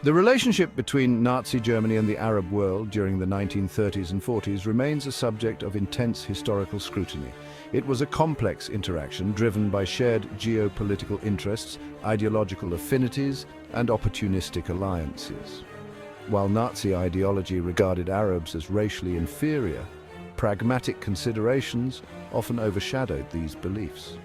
The relationship between Nazi Germany and the Arab world during the 1930s and 40s remains a subject of intense historical scrutiny. It was a complex interaction driven by shared geopolitical interests, ideological affinities, and opportunistic alliances. While Nazi ideology regarded Arabs as racially inferior, pragmatic considerations often overshadowed these beliefs.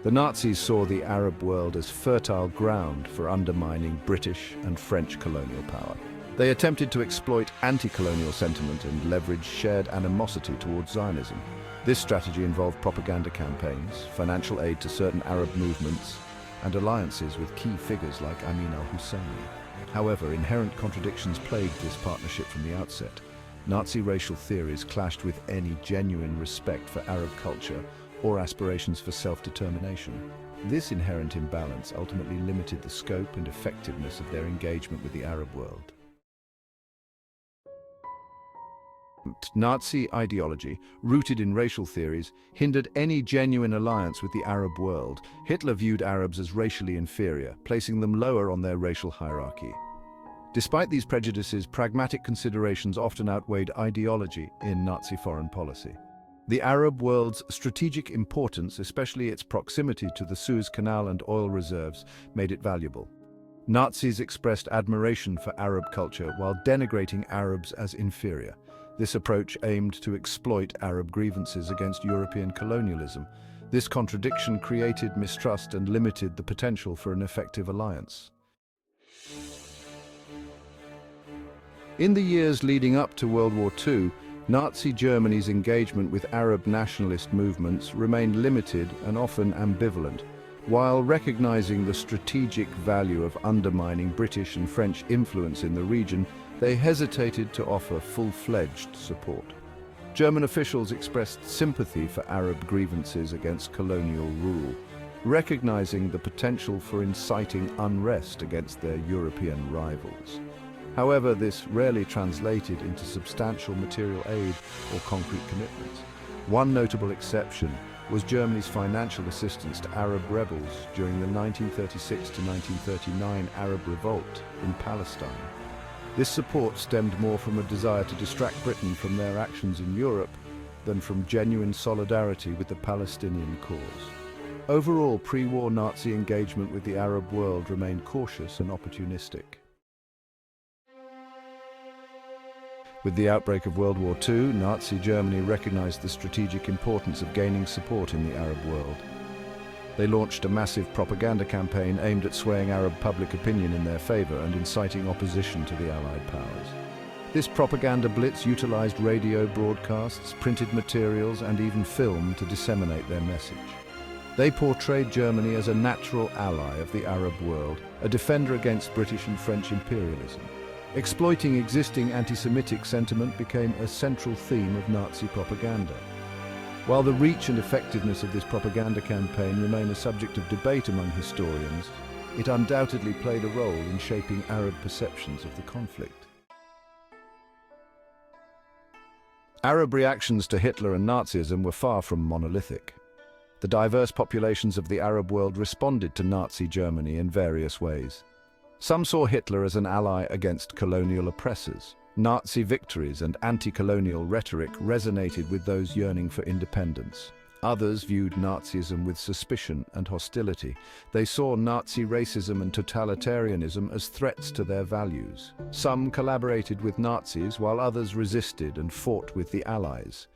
The Nazis saw the Arab world as fertile ground for undermining British and French colonial power. They attempted to exploit anti-colonial sentiment and leverage shared animosity towards Zionism. This strategy involved propaganda campaigns, financial aid to certain Arab movements, and alliances with key figures like Amin al-Husseini. However, inherent contradictions plagued this partnership from the outset. Nazi racial theories clashed with any genuine respect for Arab culture or aspirations for self-determination. This inherent imbalance ultimately limited the scope and effectiveness of their engagement with the Arab world. Nazi ideology, rooted in racial theories, hindered any genuine alliance with the Arab world. Hitler viewed Arabs as racially inferior, placing them lower on their racial hierarchy. Despite these prejudices, pragmatic considerations often outweighed ideology in Nazi foreign policy. The Arab world's strategic importance, especially its proximity to the Suez Canal and oil reserves, made it valuable. Nazis expressed admiration for Arab culture while denigrating Arabs as inferior. This approach aimed to exploit Arab grievances against European colonialism. This contradiction created mistrust and limited the potential for an effective alliance. In the years leading up to World War II, Nazi Germany's engagement with Arab nationalist movements remained limited and often ambivalent. While recognizing the strategic value of undermining British and French influence in the region, they hesitated to offer full-fledged support. German officials expressed sympathy for Arab grievances against colonial rule, recognizing the potential for inciting unrest against their European rivals. However, this rarely translated into substantial material aid or concrete commitments. One notable exception was Germany's financial assistance to Arab rebels during the 1936 to 1939 Arab Revolt in Palestine. This support stemmed more from a desire to distract Britain from their actions in Europe than from genuine solidarity with the Palestinian cause. Overall, pre-war Nazi engagement with the Arab world remained cautious and opportunistic. With the outbreak of World War II, Nazi Germany recognized the strategic importance of gaining support in the Arab world. They launched a massive propaganda campaign aimed at swaying Arab public opinion in their favor and inciting opposition to the Allied powers. This propaganda blitz utilized radio broadcasts, printed materials, and even film to disseminate their message. They portrayed Germany as a natural ally of the Arab world, a defender against British and French imperialism. Exploiting existing anti-Semitic sentiment became a central theme of Nazi propaganda. While the reach and effectiveness of this propaganda campaign remain a subject of debate among historians, it undoubtedly played a role in shaping Arab perceptions of the conflict. Arab reactions to Hitler and Nazism were far from monolithic. The diverse populations of the Arab world responded to Nazi Germany in various ways. Some saw Hitler as an ally against colonial oppressors. Nazi victories and anti-colonial rhetoric resonated with those yearning for independence. Others viewed Nazism with suspicion and hostility. They saw Nazi racism and totalitarianism as threats to their values. Some collaborated with Nazis, while others resisted and fought with the Allies.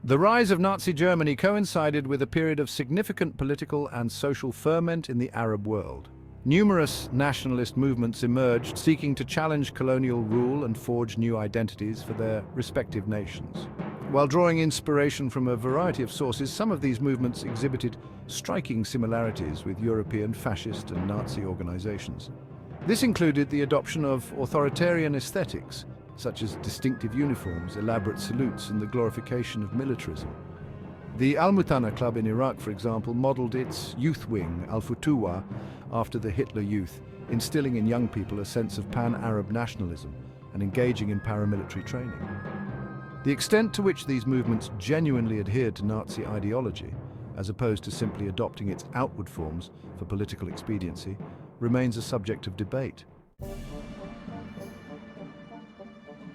The rise of Nazi Germany coincided with a period of significant political and social ferment in the Arab world. Numerous nationalist movements emerged, seeking to challenge colonial rule and forge new identities for their respective nations. While drawing inspiration from a variety of sources, some of these movements exhibited striking similarities with European fascist and Nazi organizations. This included the adoption of authoritarian aesthetics, such as distinctive uniforms, elaborate salutes, and the glorification of militarism. The Al-Muthanna Club in Iraq, for example, modeled its youth wing, Al-Futuwa, after the Hitler Youth, instilling in young people a sense of pan-Arab nationalism and engaging in paramilitary training. The extent to which these movements genuinely adhered to Nazi ideology as opposed to simply adopting its outward forms for political expediency, remains a subject of debate.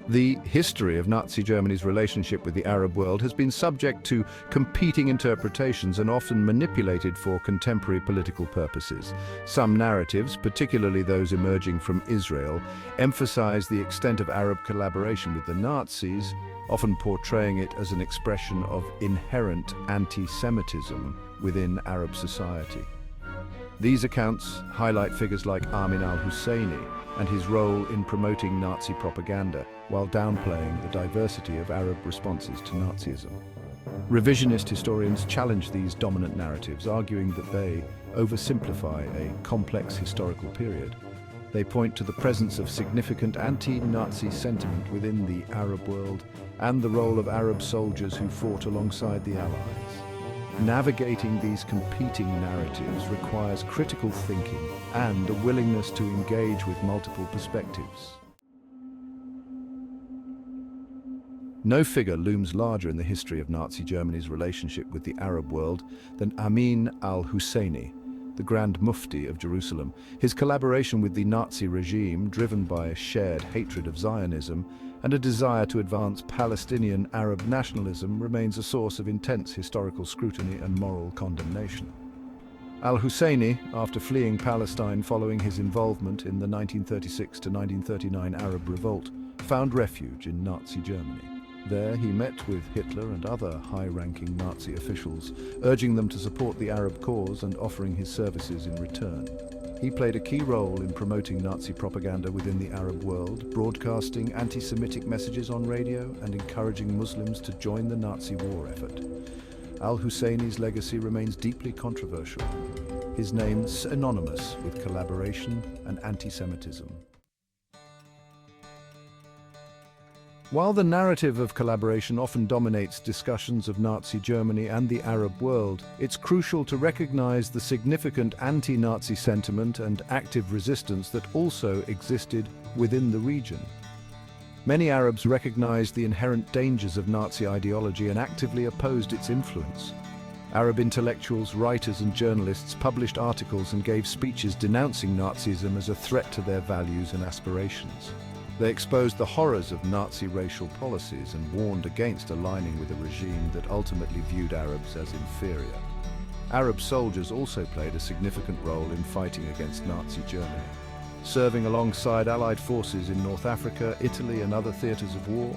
The history of Nazi Germany's relationship with the Arab world has been subject to competing interpretations and often manipulated for contemporary political purposes. Some narratives, particularly those emerging from Israel, emphasize the extent of Arab collaboration with the Nazis, often portraying it as an expression of inherent anti-Semitism within Arab society. These accounts highlight figures like Amin al-Husseini and his role in promoting Nazi propaganda, while downplaying the diversity of Arab responses to Nazism. Revisionist historians challenge these dominant narratives, arguing that they oversimplify a complex historical period. They point to the presence of significant anti-Nazi sentiment within the Arab world and the role of Arab soldiers who fought alongside the Allies. Navigating these competing narratives requires critical thinking and a willingness to engage with multiple perspectives. No figure looms larger in the history of Nazi Germany's relationship with the Arab world than Amin al-Husseini, the Grand Mufti of Jerusalem. His collaboration with the Nazi regime, driven by a shared hatred of Zionism and a desire to advance Palestinian Arab nationalism, remains a source of intense historical scrutiny and moral condemnation. Al-Husseini, after fleeing Palestine following his involvement in the 1936 to 1939 Arab Revolt, found refuge in Nazi Germany. There he met with Hitler and other high-ranking Nazi officials, urging them to support the Arab cause and offering his services in return. He played a key role in promoting Nazi propaganda within the Arab world, broadcasting anti-Semitic messages on radio and encouraging Muslims to join the Nazi war effort. Al-Husseini's legacy remains deeply controversial, his name synonymous with collaboration and anti-Semitism. While the narrative of collaboration often dominates discussions of Nazi Germany and the Arab world, it's crucial to recognize the significant anti-Nazi sentiment and active resistance that also existed within the region. Many Arabs recognized the inherent dangers of Nazi ideology and actively opposed its influence. Arab intellectuals, writers, and journalists published articles and gave speeches denouncing Nazism as a threat to their values and aspirations. They exposed the horrors of Nazi racial policies and warned against aligning with a regime that ultimately viewed Arabs as inferior. Arab soldiers also played a significant role in fighting against Nazi Germany, serving alongside Allied forces in North Africa, Italy, and other theaters of war.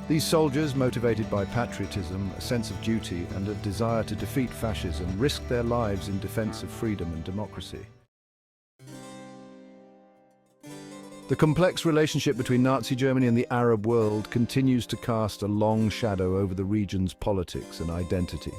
These soldiers, motivated by patriotism, a sense of duty, and a desire to defeat fascism, risked their lives in defense of freedom and democracy. The complex relationship between Nazi Germany and the Arab world continues to cast a long shadow over the region's politics and identity.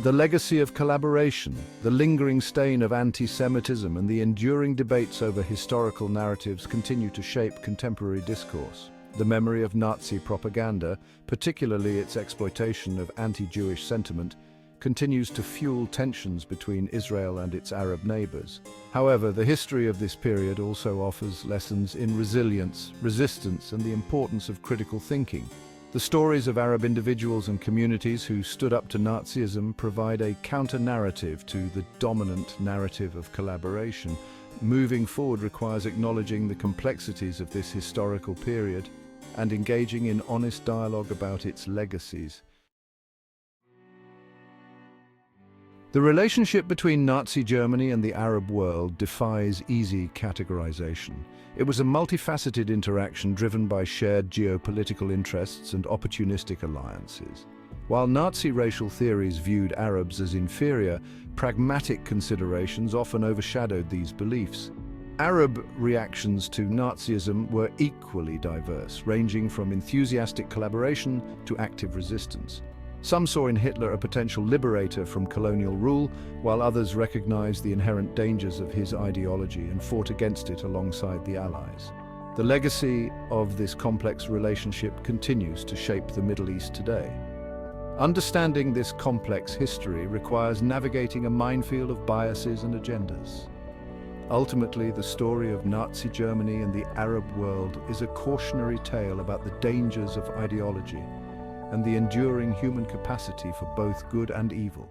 The legacy of collaboration, the lingering stain of anti-Semitism, and the enduring debates over historical narratives continue to shape contemporary discourse. The memory of Nazi propaganda, particularly its exploitation of anti-Jewish sentiment, continues to fuel tensions between Israel and its Arab neighbors. However, the history of this period also offers lessons in resilience, resistance, and the importance of critical thinking. The stories of Arab individuals and communities who stood up to Nazism provide a counter-narrative to the dominant narrative of collaboration. Moving forward requires acknowledging the complexities of this historical period and engaging in honest dialogue about its legacies. The relationship between Nazi Germany and the Arab world defies easy categorization. It was a multifaceted interaction driven by shared geopolitical interests and opportunistic alliances. While Nazi racial theories viewed Arabs as inferior, pragmatic considerations often overshadowed these beliefs. Arab reactions to Nazism were equally diverse, ranging from enthusiastic collaboration to active resistance. Some saw in Hitler a potential liberator from colonial rule, while others recognized the inherent dangers of his ideology and fought against it alongside the Allies. The legacy of this complex relationship continues to shape the Middle East today. Understanding this complex history requires navigating a minefield of biases and agendas. Ultimately, the story of Nazi Germany and the Arab world is a cautionary tale about the dangers of ideology and the enduring human capacity for both good and evil.